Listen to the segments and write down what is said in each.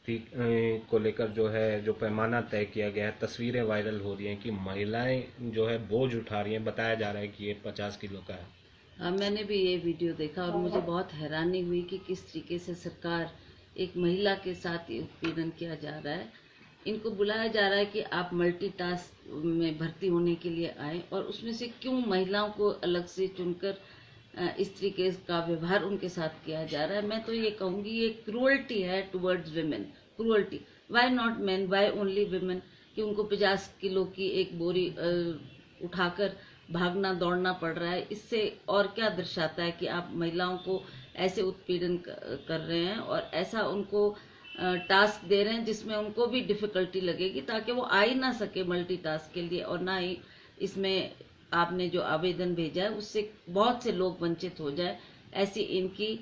को लेकर जो है जो पैमाना तय किया गया है, तस्वीरें वायरल हो रही हैं कि महिलाएं जो है बोझ उठा रही हैं, बताया जा रहा है कि ये 50 किलो का है। हाँ, मैंने भी ये वीडियो देखा और मुझे बहुत हैरानी हुई कि किस तरीके से सरकार एक महिला के साथ ये उत्पीड़न किया जा रहा है। इनको बुलाया जा रहा है कि आप मल्टीटास्क में भर्ती होने के लिए आए, और उसमें से क्यों महिलाओं को अलग से चुनकर इस तरीके का व्यवहार उनके साथ किया जा रहा है। मैं तो ये कहूँगी ये क्रूअल्टी है towards women, cruelty. Why not man, why only women, कि उनको 50 किलो की एक बोरी उठाकर भागना दौड़ना पड़ रहा है। इससे और क्या दर्शाता है कि आप महिलाओं को ऐसे उत्पीड़न कर रहे हैं और ऐसा उनको टास्क दे रहे हैं जिसमें उनको भी डिफिकल्टी लगेगी, ताकि वो आ ही ना सके मल्टीटास्क के लिए। और ना ही इसमें आपने जो आवेदन भेजा है उससे बहुत से लोग वंचित हो जाए, ऐसी इनकी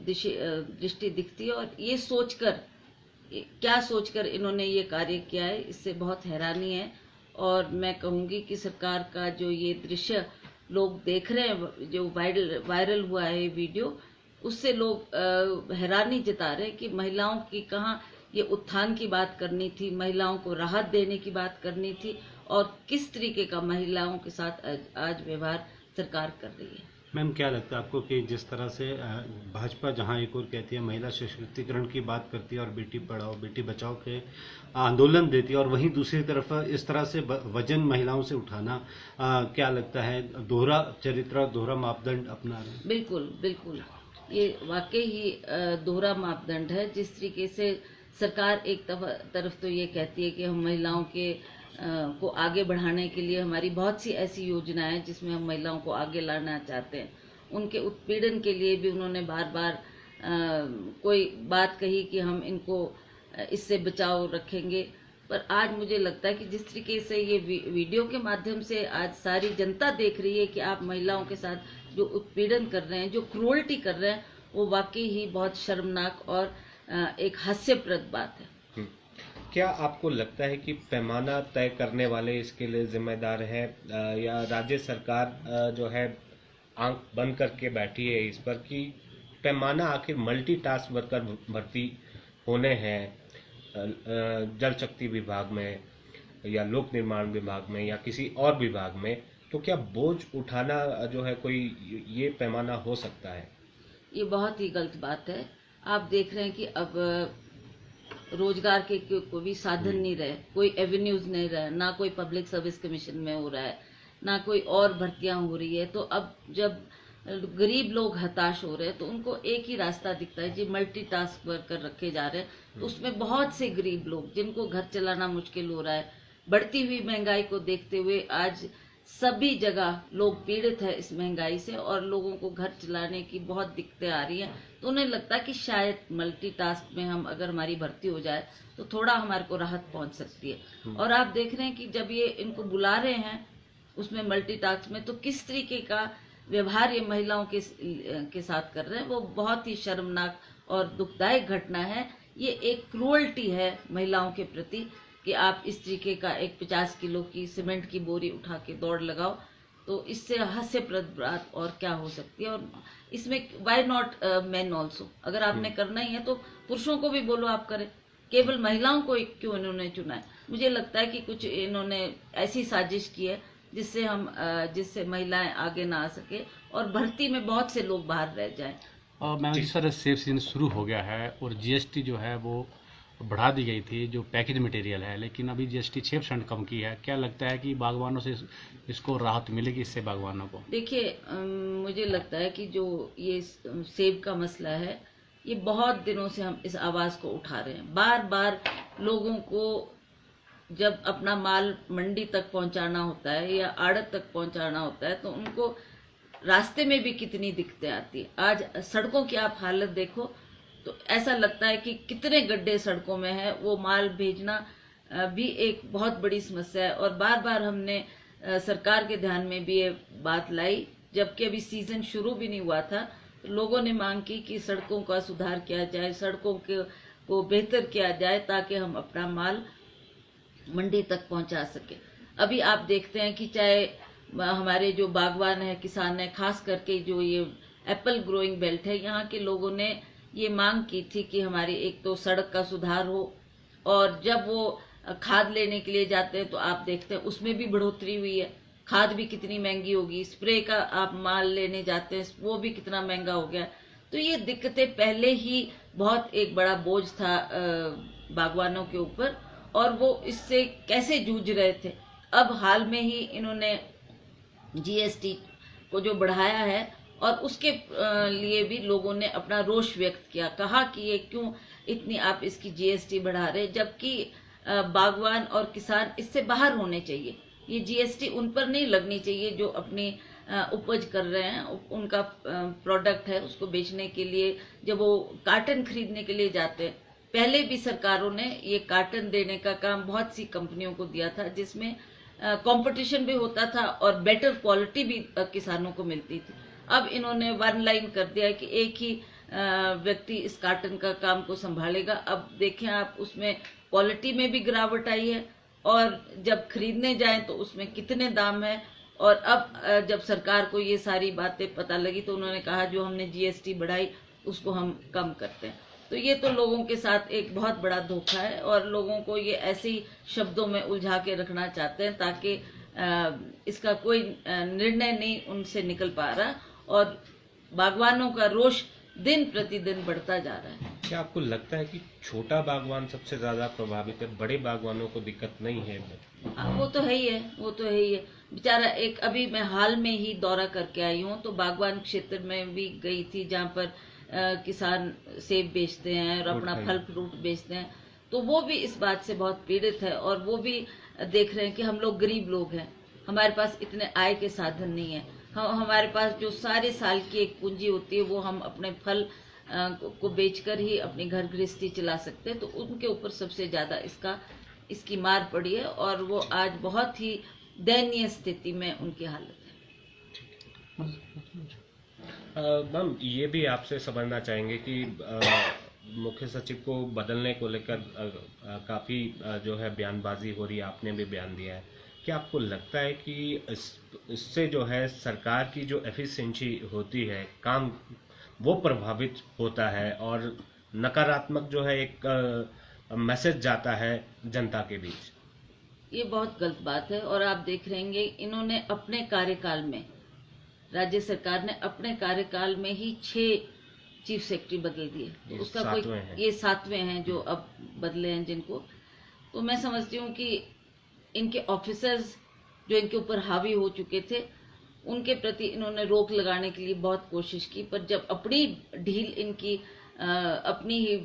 दृष्टि दिखती है। और ये सोचकर, क्या सोचकर इन्होंने ये कार्य किया है, इससे बहुत हैरानी है। और मैं कहूँगी कि सरकार का जो ये दृश्य लोग देख रहे हैं, जो वायरल हुआ है वीडियो, उससे लोग हैरानी जता रहे हैं कि महिलाओं की कहाँ ये उत्थान की बात करनी थी, महिलाओं को राहत देने की बात करनी थी, और किस तरीके का महिलाओं के साथ आज व्यवहार सरकार कर रही है। मैम, क्या लगता है आपको कि जिस तरह से भाजपा जहां एक और कहती है महिला सशक्तिकरण की बात करती है और बेटी पढ़ाओ बेटी बचाओ के आंदोलन देती है, और वहीं दूसरी तरफ इस तरह से वजन महिलाओं से उठाना, क्या लगता है दोहरा चरित्र और दोहरा मापदंड अपना रहे हैं? बिल्कुल बिल्कुल, ये वाकई ही दोहरा मापदंड है। जिस तरीके से सरकार एक तरफ तो ये कहती है कि हम महिलाओं के को आगे बढ़ाने के लिए हमारी बहुत सी ऐसी योजनाएं हैं जिसमें हम महिलाओं को आगे लाना चाहते हैं। उनके उत्पीड़न के लिए भी उन्होंने बार बार कोई बात कही कि हम इनको इससे बचाव रखेंगे। पर आज मुझे लगता है कि जिस तरीके से ये वीडियो के माध्यम से आज सारी जनता देख रही है कि आप महिलाओं के साथ जो उत्पीड़न कर रहे हैं, जो क्रूअल्टी कर रहे हैं, वो वाकई ही बहुत शर्मनाक और एक हास्यप्रद बात है। क्या आपको लगता है कि पैमाना तय करने वाले इसके लिए जिम्मेदार है, या राज्य सरकार जो है आंख बंद करके बैठी है इस पर कि पैमाना आखिर मल्टीटास्क वर्कर भर्ती होने हैं जल शक्ति विभाग में या लोक निर्माण विभाग में या किसी और विभाग में, तो क्या बोझ उठाना जो है कोई ये पैमाना हो सकता है? ये बहुत ही गलत बात है। आप देख रहे हैं कि अब रोजगार के कोई भी साधन नहीं रहे, कोई एवेन्यूज नहीं रहे, ना कोई पब्लिक सर्विस कमीशन में हो रहा है, ना कोई और भर्तियां हो रही है। तो अब जब गरीब लोग हताश हो रहे हैं तो उनको एक ही रास्ता दिखता है जी, मल्टीटास्क वर्कर रखे जा रहे हैं। तो उसमें बहुत से गरीब लोग जिनको घर चलाना मुश्किल हो रहा है, बढ़ती हुई महंगाई को देखते हुए आज सभी जगह लोग पीड़ित है इस महंगाई से, और लोगों को घर चलाने की बहुत दिक्कतें आ रही हैं। तो उन्हें लगता है कि शायद मल्टीटास्क में हम अगर हमारी भर्ती हो जाए तो थोड़ा हमारे को राहत पहुंच सकती है। और आप देख रहे हैं कि जब ये इनको बुला रहे हैं उसमें मल्टीटास्क में, तो किस तरीके का व्यवहार ये महिलाओं के साथ कर रहे हैं, वो बहुत ही शर्मनाक और दुखदायक घटना है। ये एक क्रूअल्टी है महिलाओं के प्रति कि आप इस तरीके का एक 50 किलो की सीमेंट की बोरी उठा के दौड़ लगाओ। तो इससे हास्यप्रद बात और क्या हो सकती है। और इसमें वाई नॉट मेन ऑल्सो, अगर आपने करना ही है तो पुरुषों को भी बोलो आप करें, केवल महिलाओं को क्यों इन्होंने चुना है। मुझे लगता है कि कुछ इन्होंने ऐसी साजिश की है जिससे महिलाएं आगे ना आ सके और भर्ती में बहुत से लोग बाहर रह जाएं। और मैम, जिस तरह सेब सीजन शुरू हो गया है और जीएसटी जो है वो बढ़ा दी गई थी जो पैकेज मटेरियल है, लेकिन अभी जीएसटी 6% कम की है, क्या लगता है कि बागवानों से इसको राहत मिलेगी इससे बागवानों को? देखिए, मुझे लगता है कि जो ये सेब का मसला है, ये बहुत दिनों से हम इस आवाज़ को उठा रहे हैं। बार बार लोगों को जब अपना माल मंडी तक पहुंचाना होता है या आड़त तक पहुंचाना होता है तो उनको रास्ते में भी कितनी दिक्कतें आती है। आज सड़कों की आप हालत देखो तो ऐसा लगता है कि कितने गड्ढे सड़कों में है, वो माल भेजना भी एक बहुत बड़ी समस्या है। और बार बार हमने सरकार के ध्यान में भी ये बात लाई, जबकि अभी सीजन शुरू भी नहीं हुआ था। तो लोगों ने मांग की कि सड़कों का सुधार किया जाए, सड़कों को बेहतर किया जाए ताकि हम अपना माल मंडी तक पहुंचा सके। अभी आप देखते हैं कि चाहे हमारे जो बागवान है, किसान है, खास करके जो ये एप्पल ग्रोइंग बेल्ट है, यहाँ के लोगों ने ये मांग की थी कि हमारी एक तो सड़क का सुधार हो, और जब वो खाद लेने के लिए जाते हैं तो आप देखते हैं उसमें भी बढ़ोतरी हुई है। खाद भी कितनी महंगी होगी, स्प्रे का आप माल लेने जाते हैं वो भी कितना महंगा हो गया। तो ये दिक्कतें पहले ही बहुत एक बड़ा बोझ था बागवानों के ऊपर, और वो इससे कैसे जूझ रहे थे। अब हाल में ही इन्होंने जीएसटी को जो बढ़ाया है, और उसके लिए भी लोगों ने अपना रोष व्यक्त किया, कहा कि ये क्यों इतनी आप इसकी जीएसटी बढ़ा रहे, जबकि बागवान और किसान इससे बाहर होने चाहिए। ये जीएसटी उन पर नहीं लगनी चाहिए जो अपनी उपज कर रहे हैं, उनका प्रोडक्ट है उसको बेचने के लिए जब वो कार्टन खरीदने के लिए जाते हैं। पहले भी सरकारों ने ये कार्टन देने का काम बहुत सी कंपनियों को दिया था, जिसमें कंपटीशन भी होता था और बेटर क्वालिटी भी किसानों को मिलती थी। अब इन्होंने वन लाइन कर दिया कि एक ही व्यक्ति इस कार्टन का काम को संभालेगा। अब देखें आप, उसमें क्वालिटी में भी गिरावट आई है, और जब खरीदने जाएं तो उसमें कितने दाम है। और अब जब सरकार को ये सारी बातें पता लगी तो उन्होंने कहा जो हमने जीएसटी बढ़ाई उसको हम कम करते हैं। तो ये तो लोगों के साथ एक बहुत बड़ा धोखा है, और लोगों को ये ऐसे ही शब्दों में उलझा के रखना चाहते हैं ताकि इसका कोई निर्णय नहीं उनसे निकल पा रहा, और बागवानों का रोष दिन प्रतिदिन बढ़ता जा रहा है। क्या आपको लगता है कि छोटा बागवान सबसे ज्यादा प्रभावित है, बड़े बागवानों को दिक्कत नहीं है? वो तो है ही है, वो तो है ही है। बेचारा एक अभी मैं हाल में ही दौरा करके आई हूँ, तो बागवान क्षेत्र में भी गई थी जहाँ पर किसान सेब बेचते हैं और अपना फल फ्रूट बेचते हैं। तो वो भी इस बात से बहुत पीड़ित है, और वो भी देख रहे हैं कि हम लोग गरीब लोग हैं, हमारे पास इतने आय के साधन नहीं है। हमारे पास जो सारे साल की एक पूंजी होती है वो हम अपने फल को बेचकर ही अपनी घर गृहस्थी चला सकते हैं। तो उनके ऊपर सबसे ज्यादा इसकी मार पड़ी है, और वो आज बहुत ही दयनीय स्थिति में उनकी हालत है। मैम, ये भी आपसे समझना चाहेंगे कि मुख्य सचिव को बदलने को लेकर काफी जो है बयानबाजी हो रही है, आपने भी बयान दिया है। क्या आपको लगता है कि इससे जो है सरकार की जो एफिशिएंसी होती है, काम वो प्रभावित होता है, और नकारात्मक जो है एक मैसेज जाता है जनता के बीच? ये बहुत गलत बात है, और आप देख रहेंगे इन्होंने अपने कार्यकाल में, राज्य सरकार ने अपने कार्यकाल में ही 6 चीफ सेक्रेटरी बदल दिए। उसका कोई ये 7वें हैं जो अब बदले हैं जिनको। तो मैं समझती हूँ कि इनके ऑफिसर्स जो इनके ऊपर हावी हो चुके थे, उनके प्रति इन्होंने रोक लगाने के लिए बहुत कोशिश की, पर जब अपनी ढील इनकी अपनी ही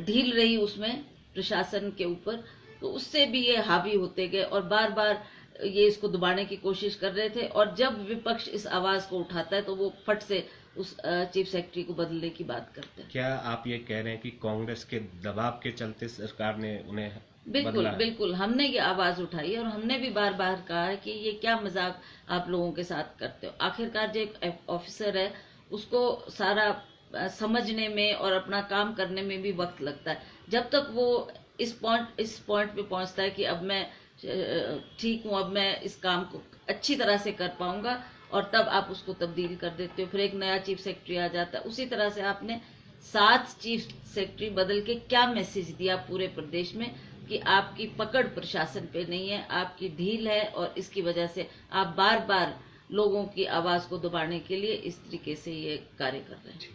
ढील रही उसमें प्रशासन के ऊपर, तो उससे भी ये हावी होते गए और बार बार ये इसको दबाने की कोशिश कर रहे थे। और जब विपक्ष इस आवाज को उठाता है तो वो फट से उस चीफ सेक्रेटरी को बदलने की बात करते हैं। क्या आप ये कह रहे हैं कि कांग्रेस के दबाव के चलते सरकार ने उन्हें बिल्कुल बिल्कुल हमने ये आवाज उठाई है, और हमने भी बार बार कहा है कि ये क्या मजाक आप लोगों के साथ करते हो। आखिरकार जो एक ऑफिसर है उसको सारा समझने में और अपना काम करने में भी वक्त लगता है। जब तक वो इस पॉइंट पे पहुंचता है कि अब मैं ठीक हूँ, अब मैं इस काम को अच्छी तरह से कर पाऊंगा, और तब आप उसको तब्दील कर देते हो, फिर एक नया चीफ सेक्रेटरी आ जाता है। उसी तरह से आपने 7 चीफ सेक्रेटरी बदल के क्या मैसेज दिया पूरे प्रदेश में कि आपकी पकड़ प्रशासन पे नहीं है, आपकी ढील है, और इसकी वजह से आप बार बार लोगों की आवाज को दबाने के लिए इस तरीके से ये कार्य कर रहे हैं।